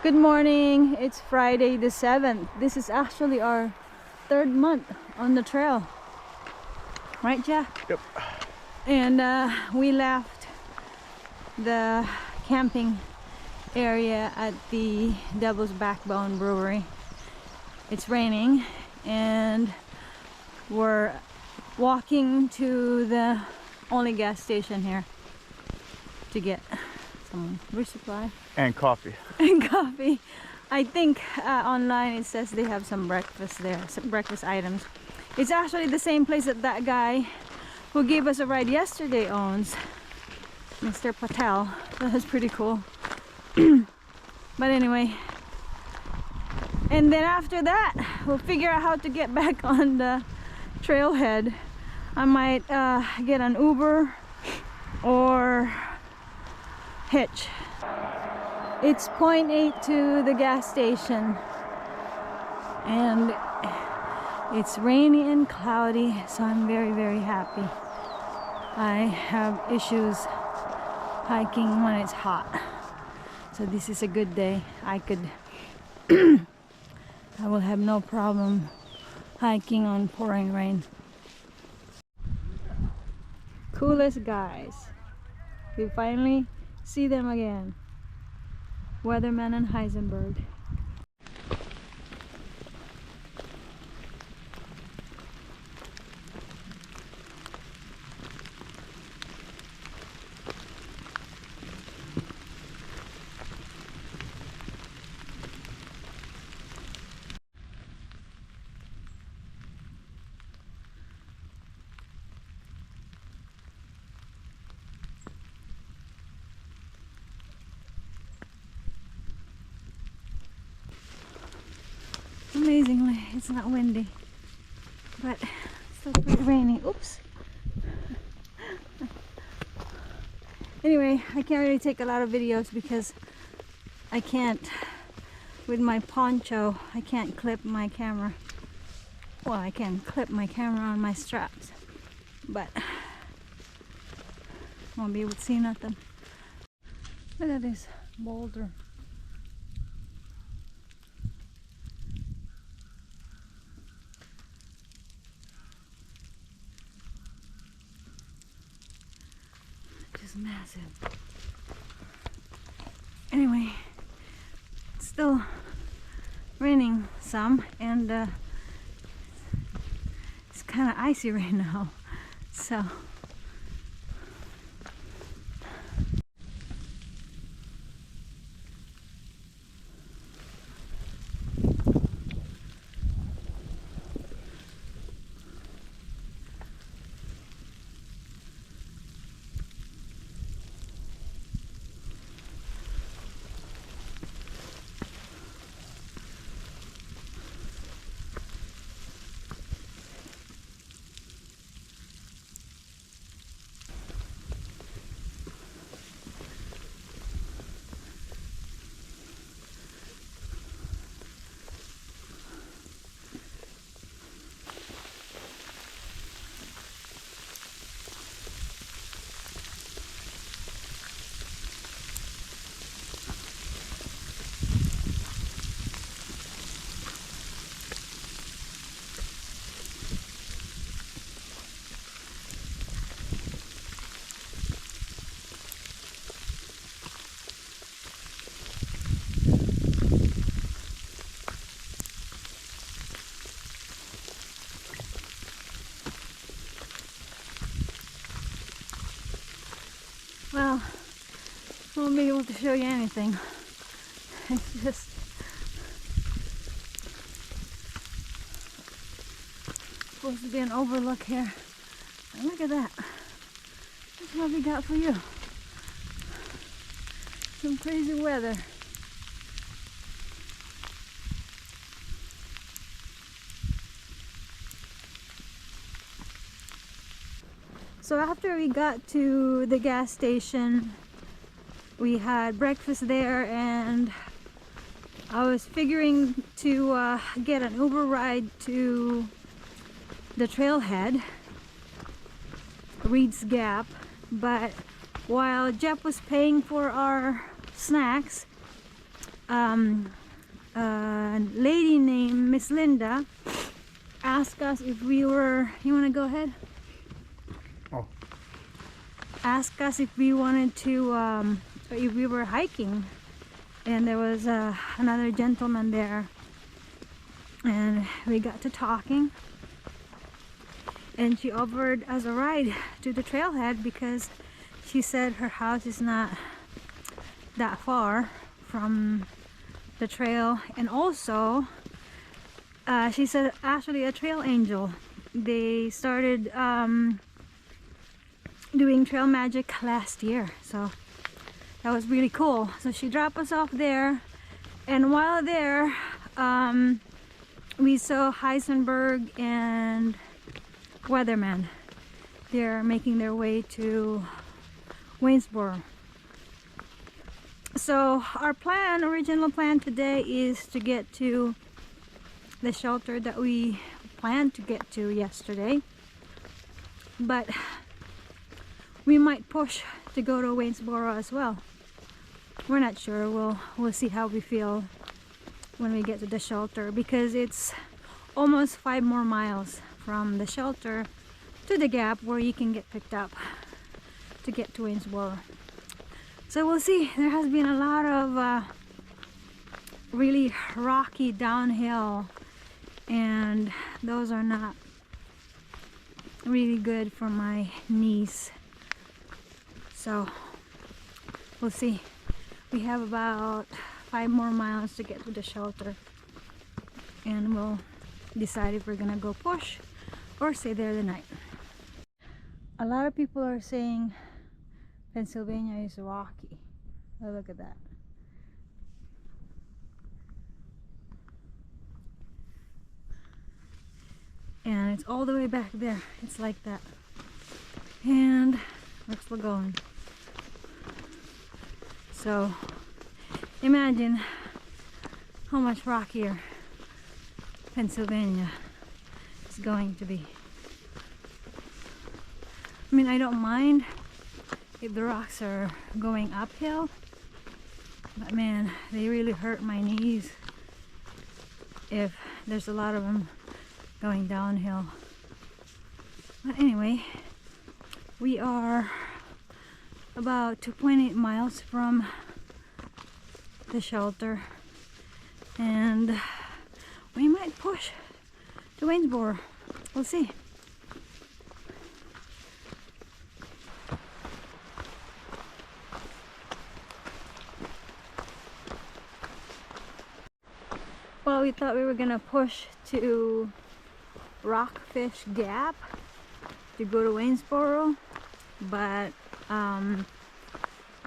Good morning. It's Friday the 7th. This is actually our third month on the trail. Right, Jack? Yep. And we left the camping area at the Devil's Backbone Brewery. It's raining and we're walking to the only gas station here to get some resupply And coffee. and coffee. I think online it says they have some breakfast there, some breakfast items. It's actually the same place that that guy who gave us a ride yesterday owns, Mr. Patel. That was pretty cool. But anyway, and then after that we'll figure out how to get back on the trailhead. I might get an Uber or hitch. It's 0.8 to the gas station and it's rainy and cloudy, so I'm very happy. I have issues hiking when it's hot, so this is a good day. I will have no problem hiking on pouring rain. Coolest guys. We finally see them again. Weatherman and Heisenberg. Amazingly, it's not windy, but still pretty rainy. Oops. Anyway, I can't really take a lot of videos because I can't, with my poncho, I can't clip my camera. Well, I can clip my camera on my straps, but won't be able to see nothing. Look at this boulder. Massive. Anyway, it's still raining some and it's kind of icy right now, so well, I won't be able to show you anything. It's just supposed to be an overlook here. And look at that. That's what we got for you. Some crazy weather. So after we got to the gas station, we had breakfast there and I was figuring to get an Uber ride to the trailhead, Reed's Gap, but while Jeff was paying for our snacks, a lady named Miss Linda asked us if we were, you want to go ahead? Oh. Asked us if we wanted to, if we were hiking, and there was another gentleman there, and we got to talking, and she offered us a ride to the trailhead because she said her house is not that far from the trail. And also she said actually a trail angel, they started doing trail magic last year, so that was really cool. So she dropped us off there, and while there we saw Heisenberg and Weatherman. They're making their way to Waynesboro. So our plan, original plan today, is to get to the shelter that we planned to get to yesterday, but we might push to go to Waynesboro as well. We're not sure. We'll see how we feel when we get to the shelter, because it's almost 5 more miles from the shelter to the gap where you can get picked up to get to Waynesboro. So we'll see. There has been a lot of really rocky downhill, and those are not really good for my knees. So we'll see. We have about 5 more miles to get to the shelter, and we'll decide if we're gonna go push or stay there the night. A lot of people are saying Pennsylvania is rocky. Oh, look at that. And it's all the way back there. It's like that. And Rex we're going. So imagine how much rockier Pennsylvania is going to be. I mean, I don't mind if the rocks are going uphill, but man, they really hurt my knees if there's a lot of them going downhill. But anyway, we are about 2.8 miles from the shelter, and we might push to Waynesboro. We'll see. Well, we thought we were gonna push to Rockfish Gap to go to Waynesboro, but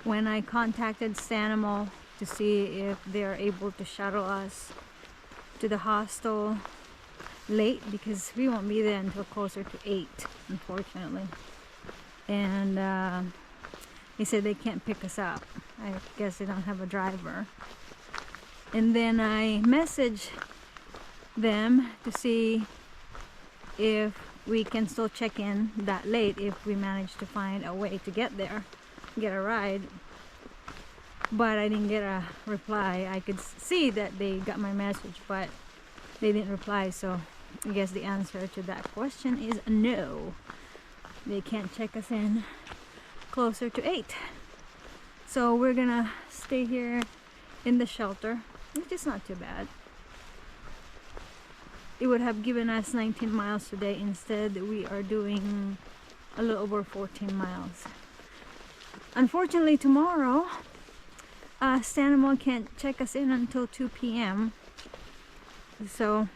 when I contacted Stanimal to see if they're able to shuttle us to the hostel late, because we won't be there until closer to 8, unfortunately, and they said they can't pick us up. I guess they don't have a driver. And then I messaged them to see if we can still check in that late if we manage to find a way to get there, get a ride. But I didn't get a reply. I could see that they got my message, but they didn't reply. So I guess the answer to that question is no. They can't check us in closer to 8. So we're gonna stay here in the shelter, which is not too bad. It would have given us 19 miles today. Instead, we are doing a little over 14 miles. Unfortunately, tomorrow, Stanimal can't check us in until 2 p.m. So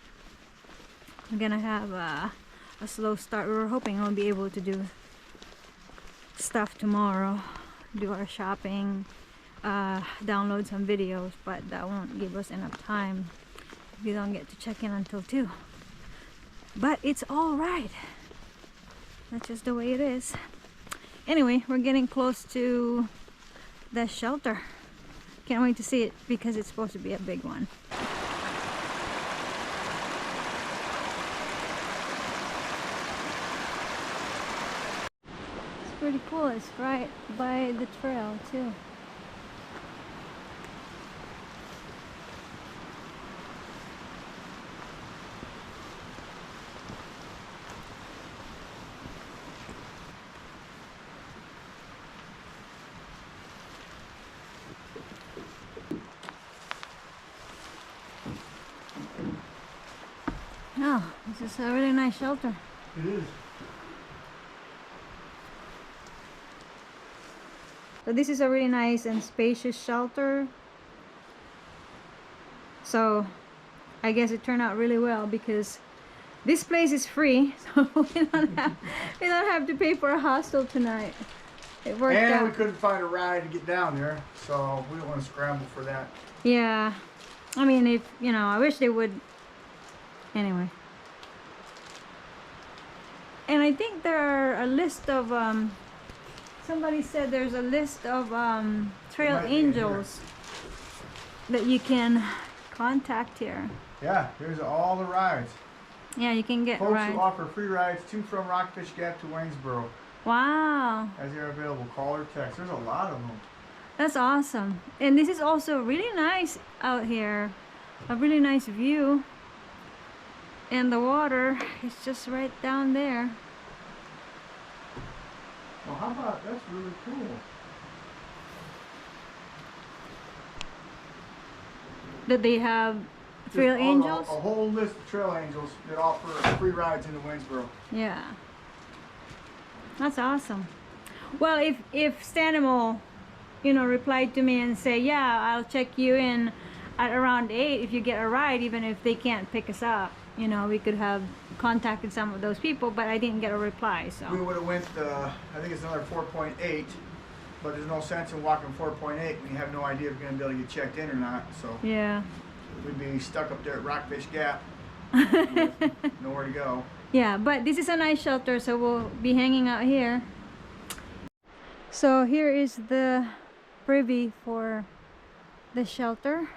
we're gonna have a slow start. We were hoping we'll be able to do stuff tomorrow, do our shopping, download some videos, but that won't give us enough time. We don't get to check in until 2. But it's all right. That's just the way it is. Anyway, we're getting close to the shelter. Can't wait to see it because it's supposed to be a big one. It's pretty cool. It's right by the trail too. Oh, this is a really nice shelter. It is. So this is a really nice and spacious shelter. So I guess it turned out really well because this place is free, so we don't have to pay for a hostel tonight. It worked out. And we couldn't find a ride to get down there, so we don't want to scramble for that. Yeah, I mean, if you know, I wish they would. Anyway, and I think there are a list of somebody said there's a list of trail angels that you can contact here. Yeah, here's all the rides. Yeah, you can get Folks rides. who offer free rides to from Rockfish Gap to Waynesboro Wow, as they're available. Call or text. There's a lot of them. that's awesome. And this is also really nice out here. A really nice view. And the water is just right down there. Well, how about, that's really cool. That they have trail Just angels. A whole list of trail angels that offer free rides into Waynesboro. Yeah, that's awesome. Well, if Stanimal, you know, replied to me and say, yeah, I'll check you in at around 8 if you get a ride, even if they can't pick us up, you know, we could have contacted some of those people, but I didn't get a reply. So We would have went, I think it's another 4.8, but there's no sense in walking 4.8 when you have no idea if you're going to be able to get checked in or not. So yeah. we'd be stuck up there at Rockfish Gap with nowhere to go. Yeah, but this is a nice shelter, so we'll be hanging out here. So here is the privy for the shelter.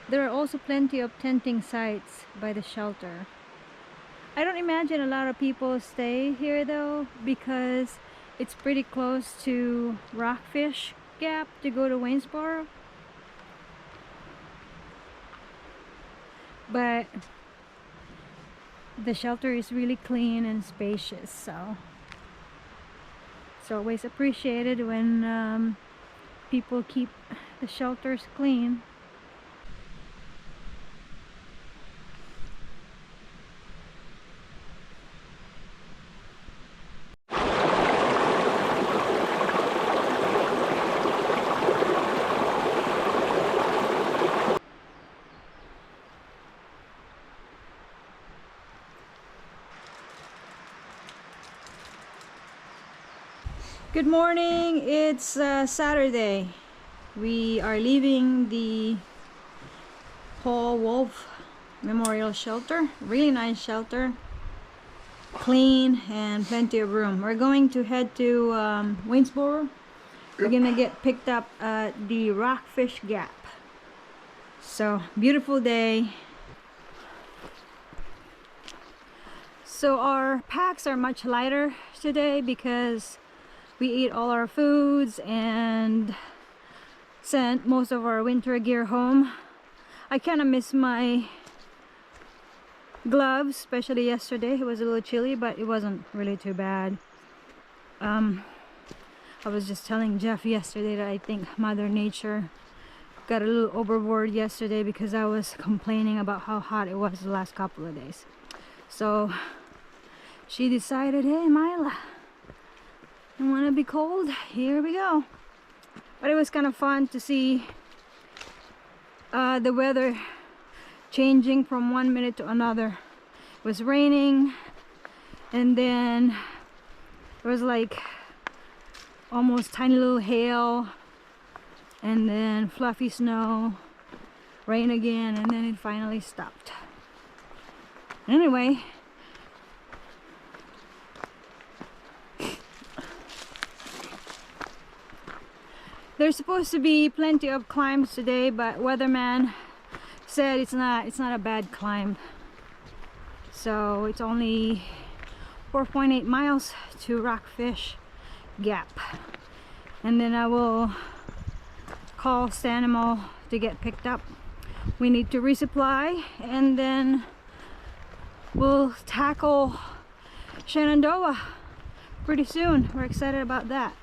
There are also plenty of tenting sites by the shelter. I don't imagine a lot of people stay here though, because it's pretty close to Rockfish Gap to go to Waynesboro. But the shelter is really clean and spacious, so it's always appreciated when people keep the shelters clean. Good morning, it's Saturday. We are leaving the Paul Wolf Memorial Shelter. Really nice shelter, clean and plenty of room. We're going to head to Waynesboro. We're gonna get picked up at the Rockfish Gap. So beautiful day. So our packs are much lighter today because we ate all our foods and sent most of our winter gear home. I kind of miss my gloves, especially yesterday. It was a little chilly, but it wasn't really too bad. I was just telling Jeff yesterday that I think Mother Nature got a little overboard yesterday because I was complaining about how hot it was the last couple of days. So she decided, hey Mila, you want to be cold? Here we go. But it was kind of fun to see the weather changing from one minute to another. It was raining, and then there was like almost tiny little hail, and then fluffy snow, rain again, and then it finally stopped. Anyway, there's supposed to be plenty of climbs today, but weatherman said it's not a bad climb. So it's only 4.8 miles to Rockfish Gap. And then I will call Stanimal to get picked up. We need to resupply, and then we'll tackle Shenandoah pretty soon. We're excited about that.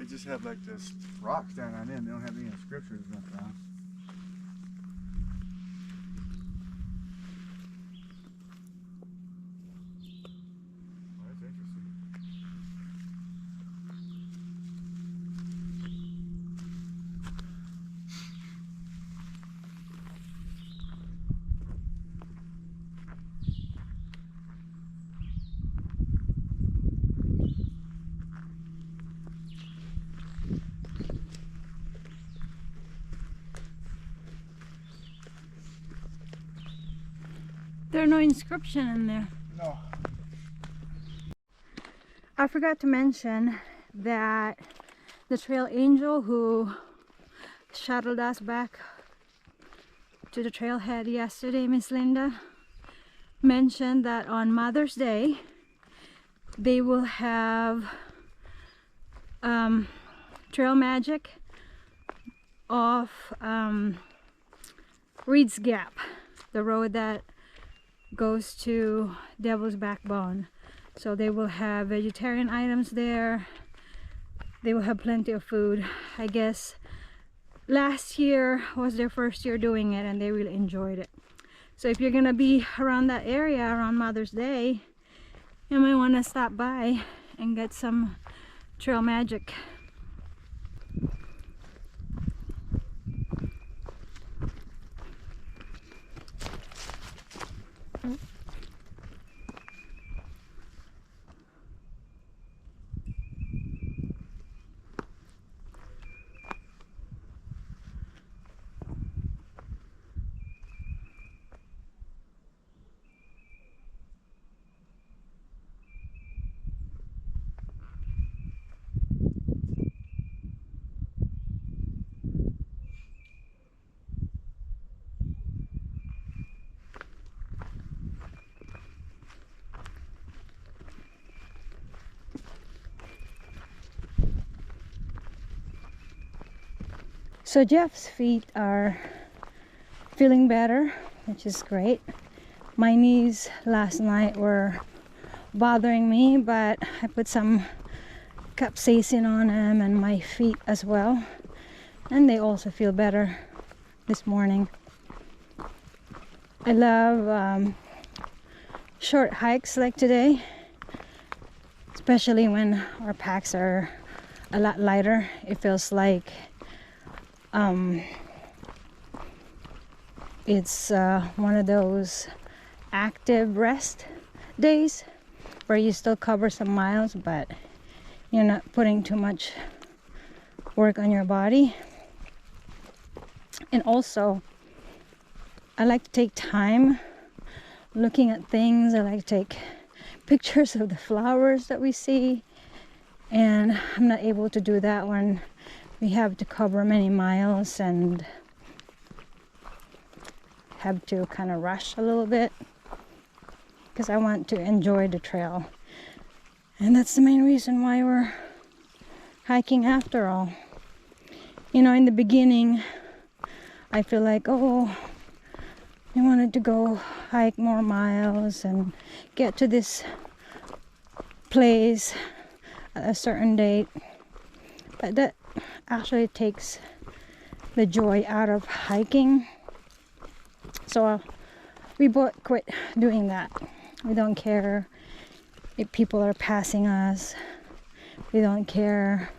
just have like this rock stand on them. They don't have any inscriptions or nothing on. Oh, that's interesting. There's no inscription in there. No. I forgot to mention that the trail angel who shuttled us back to the trailhead yesterday, Miss Linda, mentioned that on Mother's Day they will have trail magic off Reed's Gap, the road that goes to Devil's Backbone. So they will have vegetarian items there. They will have plenty of food. I guess last year was their first year doing it and they really enjoyed it. So if you're gonna be around that area around Mother's Day, you might want to stop by and get some trail magic. So Jeff's feet are feeling better, which is great. My knees last night were bothering me, but I put some capsaicin on them and my feet as well, and they also feel better this morning. I love short hikes like today, especially when our packs are a lot lighter. It feels like it's one of those active rest days where you still cover some miles, but you're not putting too much work on your body. And also, I like to take time looking at things. I like to take pictures of the flowers that we see, and I'm not able to do that when we have to cover many miles and have to kind of rush a little bit because I want to enjoy the trail. And that's the main reason why we're hiking after all. You know, in the beginning, I feel like, oh, I wanted to go hike more miles and get to this place at a certain date. But that actually takes the joy out of hiking. So we both quit doing that. We don't care if people are passing us. We don't care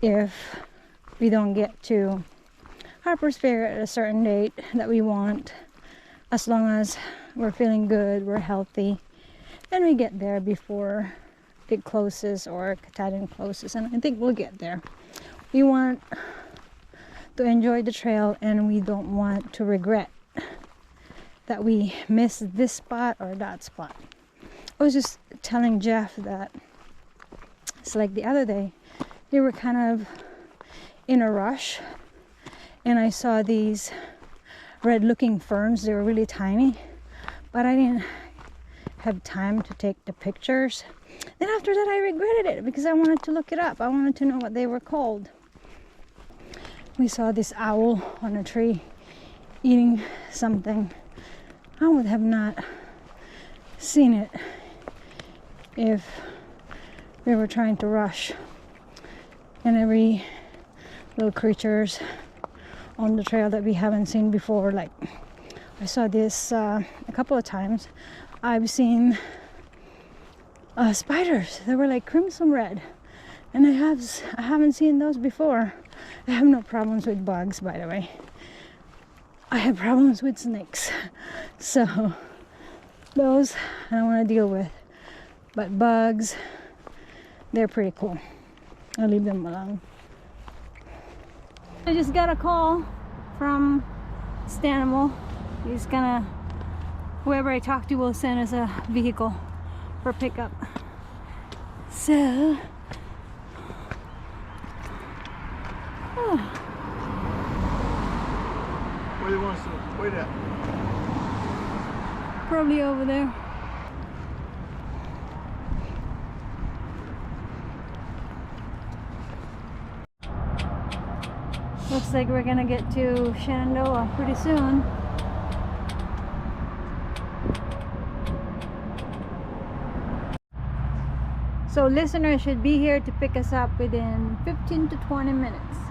if we don't get to Harper's Ferry at a certain date that we want. As long as we're feeling good, we're healthy, and we get there before it closes or Katahdin closes, and I think we'll get there. We want to enjoy the trail, and we don't want to regret that we missed this spot or that spot. I was just telling Jeff that it's like the other day, they were kind of in a rush, and I saw these red looking ferns. They were really tiny, but I didn't have time to take the pictures. Then after that I regretted it because I wanted to look it up. I wanted to know what they were called. We saw this owl on a tree eating something. I would have not seen it if we were trying to rush. and every little creatures on the trail that we haven't seen before. Like I saw this a couple of times. I've seen spiders that were like crimson red, and I haven't seen those before. I have no problems with bugs, by the way. I have problems with snakes, so those I don't want to deal with. But bugs, they're pretty cool. I'll leave them alone. I just got a call from Stanimal. He's gonna, whoever I talk to will send us a vehicle for pickup. So, Where do you want us to wait at? probably over there. Looks like we're gonna get to Shenandoah pretty soon. So listeners should be here to pick us up within 15 to 20 minutes.